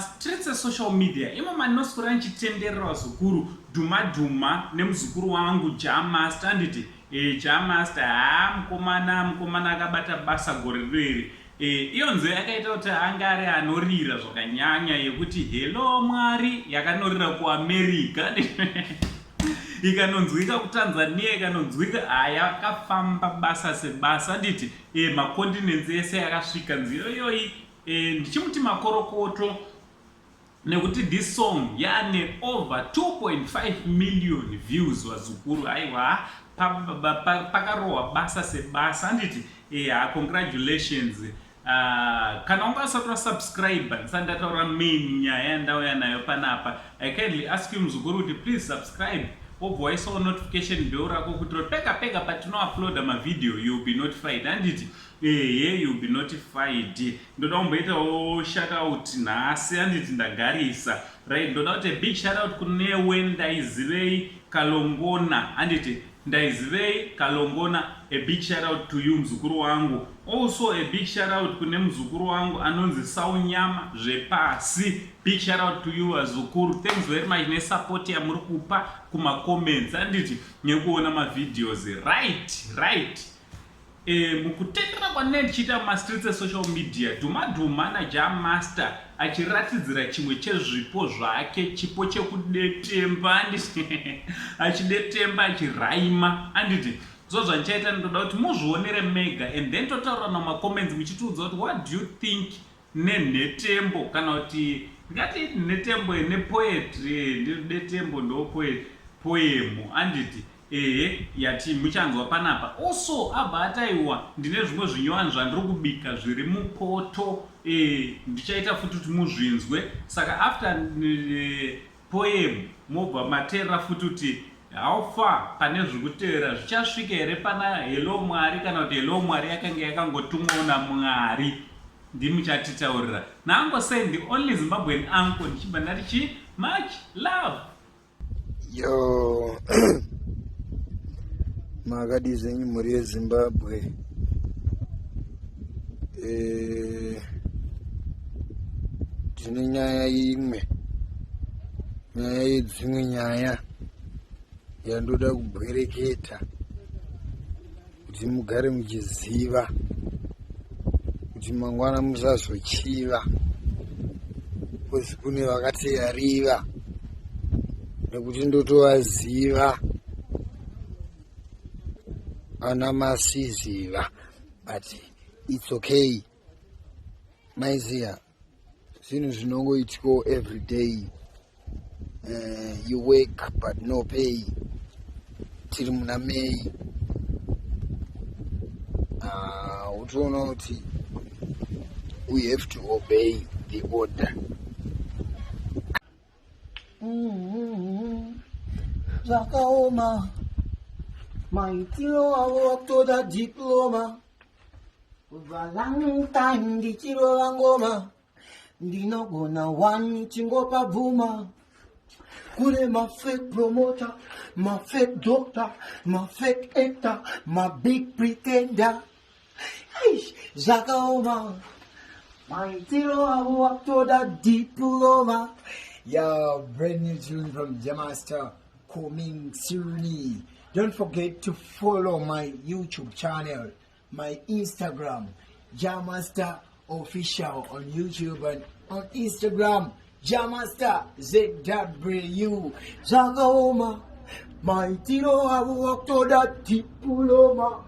Streets social media imo manoswera nchitenderera zukuru dhuma nemuzukuru wangu Jamaster anditi Jamaster mukomana akabata basa gore riri iyo nzeve yakaita kuti anga ari anorira zvakanyanya yekuti hello Mwari yakanorira kuAmerica ikanonzwika kuTanzania ikanonzwika yakafamba basa sebasa anditi makontinensi ese yakasvika nzira iyoyi ndichimuti makorokoto nekuti this song yane over 2.5 million views wazukuru aiwa pakarohwa basa sebasa anditi congratulations. Kana ungasati wasubscribe ndisandataura main nyaya yandauya nayo panapa. I kindly ask you muzukuru kuti please subscribe wobva waisawo notification bell rako kuti pega patinouploada mavideo you'll be notified anditi you'll be notified. Ndoda kumboitawo shout out nhasi anditi ndagarisa right. Ndoda kuti a big shout out kunewe Ndaizivei Kalongona anditi Ndaizivei Kalongona, a big shout out to you mzukuru wangu. Also a big shout out kune mzukuru wangu anonzi Saunyama Zvepasi. Big shout out to you azukuru. Thanks very much ne support ya muri kupa kuma comments anditi nekuona ma videos right. Mukutendera kwanechita ma streets social media dhuma na Jamaster achiratidzira chimwe chezvipo zvake, chipo chekudetemba anditi achidetemba achiraima anditi so zvanchaita ndoda kuti muzvionere mega and then totaura nama comments muchitiudza kuti what do you think nenhetembo kana kuti ngati netembo nepoetry ndetembo ndo poem anditi yati muchanzwa panapa. Also abataiwa ndine zvimwe zvinyowani zvandiri kubika zviri mupoto ndichaita futi kuti muzvinzwe. Saka after poem mobva matera futi kuti how far pane zvikuteera zvichasvika here pana hello Mwari kana kuti hello Mwari yakanga yakangotumwawo naMwari ndimuchatitaurira. Nango say the only Zimbabwean uncle ndichibva ndati much love. Yo Magadi zenyu muri yeZimbabwe tine nyaya imwe nyaya yedzimwe nyaya yandoda kubwereketa kuti mugare muchiziva kuti mangwana musazochiva kozi kune vakateyariva nekuti ndotovaziva ana masiziva but it's okay. Maiziya zvinhu zvinongoitiko every day. You work but no pay. Tiri muna May utoona kuti we have to obey the order. Zakaoma maitiro avo toda diploma for long time ndichirova ngoma ndinogona one chingopa bvuma kune ma fake promoter, ma fake doctor, ma fake actor, ma big pretender. Zakaoma maitiro avo toda diploma. Yo, brand new tune from Jamaster coming soon. Don't forget to follow my YouTube channel, my Instagram, Jamaster Official on YouTube and on Instagram, Jamaster ZW. Zakaoma, my tiro avu toda diploma.